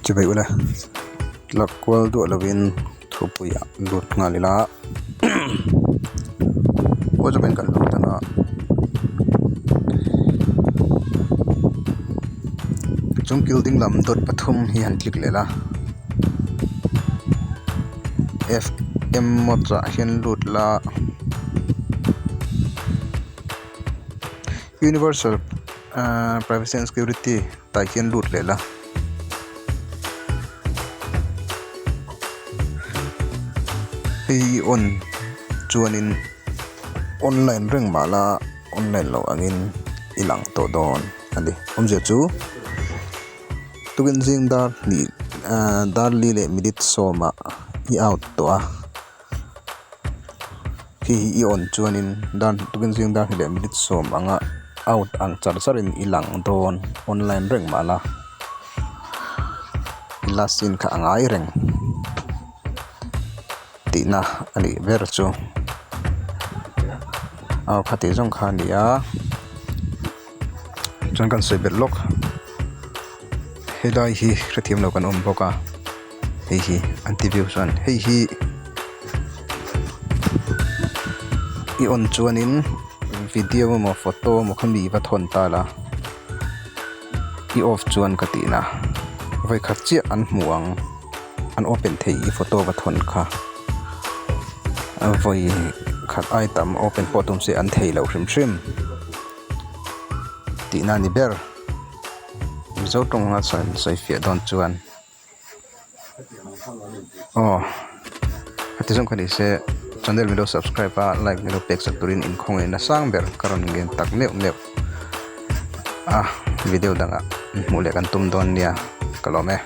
Chỉ vậy là lạc qual đuổi là viên thu bùi lụt ngà lì lá có cho bên cạnh lụt đó chúng kêu tiếng làm đột Pathum hi hành click lệ la FM một ra hiền lụt là Universal Privacy and Security tại hiền lụt lệ la hi on chuanin online reng mala online lo angin ilang to don andi omje chu tukin jing dar ni dar li le midit soma I out to a hi on chuanin dan tukin jing dar le midit som anga out ang char charin ilang don online reng mala ilasin kha angai reng tina ani ver chu ao khati jong kha nia chon kan sei ber lok helai hi khathiam lo kan boka hi antiview san hi I on chuanin video mo photo mo khan bi va thon ta la I off chuan katina vai khachi an muang an open thei photo va thon kha voi khat item open potom se an thei lo hrim ti na ni ber zo tong nga san sai fia don chuan hati jong khani se channel mi do subscribe pa like mi do pek sak turin in khong na sang ber karon gen tak leu video danga mule kan tum don nia kalome